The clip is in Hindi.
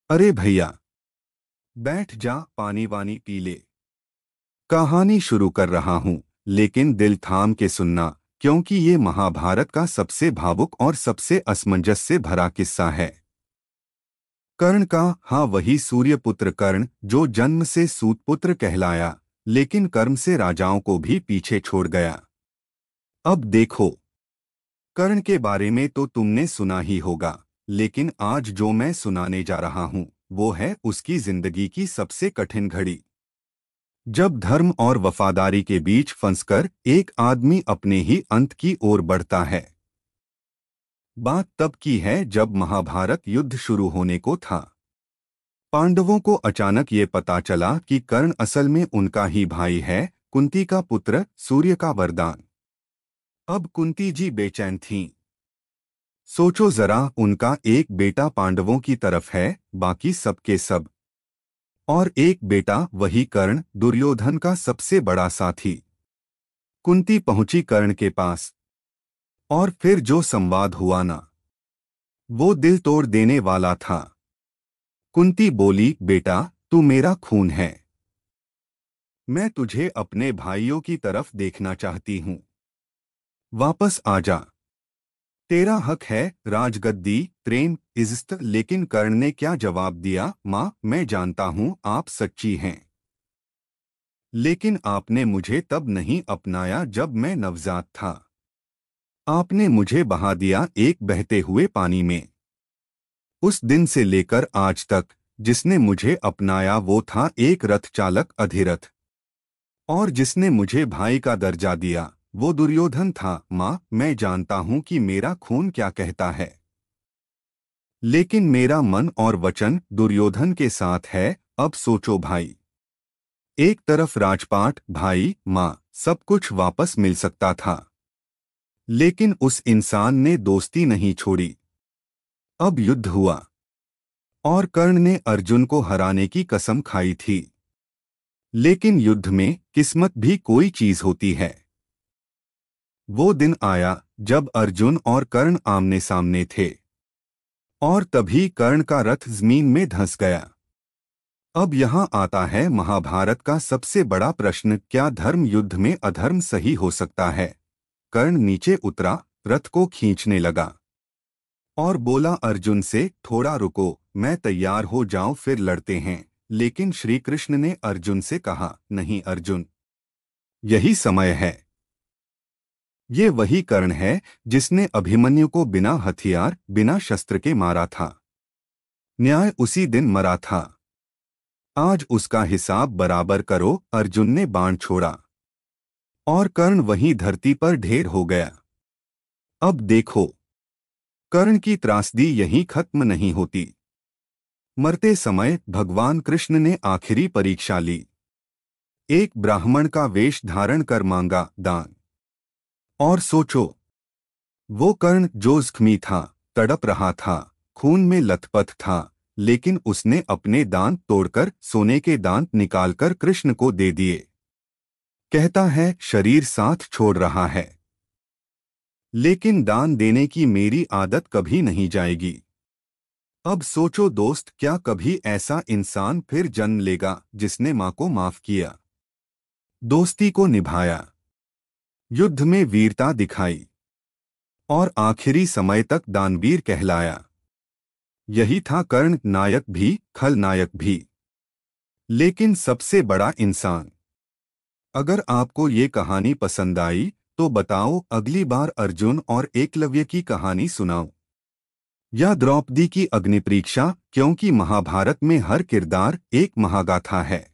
अरे भैया, बैठ जा, पानी वानी पी ले। कहानी शुरू कर रहा हूँ, लेकिन दिल थाम के सुनना, क्योंकि ये महाभारत का सबसे भावुक और सबसे असमंजस से भरा किस्सा है। कर्ण का, हाँ वही सूर्यपुत्र कर्ण जो जन्म से सूतपुत्र कहलाया, लेकिन कर्म से राजाओं को भी पीछे छोड़ गया। अब देखो, कर्ण के बारे में तो तुमने सुना ही होगा, लेकिन आज जो मैं सुनाने जा रहा हूँ वो है उसकी जिंदगी की सबसे कठिन घड़ी, जब धर्म और वफादारी के बीच फंसकर एक आदमी अपने ही अंत की ओर बढ़ता है। बात तब की है जब महाभारत युद्ध शुरू होने को था। पांडवों को अचानक ये पता चला कि कर्ण असल में उनका ही भाई है, कुंती का पुत्र, सूर्य का वरदान। अब कुंती जी बेचैन थीं। सोचो जरा, उनका एक बेटा पांडवों की तरफ है, बाकी सबके सब, और एक बेटा वही कर्ण, दुर्योधन का सबसे बड़ा साथी। कुंती पहुंची कर्ण के पास, और फिर जो संवाद हुआ ना, वो दिल तोड़ देने वाला था। कुंती बोली, बेटा तू मेरा खून है, मैं तुझे अपने भाइयों की तरफ देखना चाहती हूँ, वापस आ जा। तेरा हक है राजगद्दी, प्रेम, इज्जत। लेकिन कर्ण ने क्या जवाब दिया, माँ मैं जानता हूँ आप सच्ची हैं, लेकिन आपने मुझे तब नहीं अपनाया जब मैं नवजात था। आपने मुझे बहा दिया एक बहते हुए पानी में। उस दिन से लेकर आज तक जिसने मुझे अपनाया वो था एक रथ चालक अधिरथ, और जिसने मुझे भाई का दर्जा दिया वो दुर्योधन था। माँ मैं जानता हूँ कि मेरा खून क्या कहता है, लेकिन मेरा मन और वचन दुर्योधन के साथ है। अब सोचो भाई, एक तरफ राजपाट, भाई, माँ, सब कुछ वापस मिल सकता था, लेकिन उस इंसान ने दोस्ती नहीं छोड़ी। अब युद्ध हुआ, और कर्ण ने अर्जुन को हराने की कसम खाई थी, लेकिन युद्ध में किस्मत भी कोई चीज होती है। वो दिन आया जब अर्जुन और कर्ण आमने सामने थे, और तभी कर्ण का रथ जमीन में धंस गया। अब यहाँ आता है महाभारत का सबसे बड़ा प्रश्न, क्या धर्म युद्ध में अधर्म सही हो सकता है? कर्ण नीचे उतरा, रथ को खींचने लगा, और बोला अर्जुन से, थोड़ा रुको, मैं तैयार हो जाऊं फिर लड़ते हैं। लेकिन श्री कृष्ण ने अर्जुन से कहा, नहीं अर्जुन, यही समय है। ये वही कर्ण है जिसने अभिमन्यु को बिना हथियार, बिना शस्त्र के मारा था। न्याय उसी दिन मरा था, आज उसका हिसाब बराबर करो। अर्जुन ने बाण छोड़ा, और कर्ण वहीं धरती पर ढेर हो गया। अब देखो, कर्ण की त्रासदी यहीं खत्म नहीं होती। मरते समय भगवान कृष्ण ने आखिरी परीक्षा ली। एक ब्राह्मण का वेश धारण कर मांगा दान, और सोचो, वो कर्ण जो जख्मी था, तड़प रहा था, खून में लथपथ था, लेकिन उसने अपने दांत तोड़कर सोने के दांत निकालकर कृष्ण को दे दिए। कहता है शरीर साथ छोड़ रहा है, लेकिन दान देने की मेरी आदत कभी नहीं जाएगी। अब सोचो दोस्त, क्या कभी ऐसा इंसान फिर जन्म लेगा जिसने मां को माफ किया, दोस्ती को निभाया, युद्ध में वीरता दिखाई, और आखिरी समय तक दानवीर कहलाया? यही था कर्ण, नायक भी, खलनायक भी, लेकिन सबसे बड़ा इंसान। अगर आपको ये कहानी पसंद आई तो बताओ, अगली बार अर्जुन और एकलव्य की कहानी सुनाओ, या द्रौपदी की अग्निपरीक्षा, क्योंकि महाभारत में हर किरदार एक महागाथा है।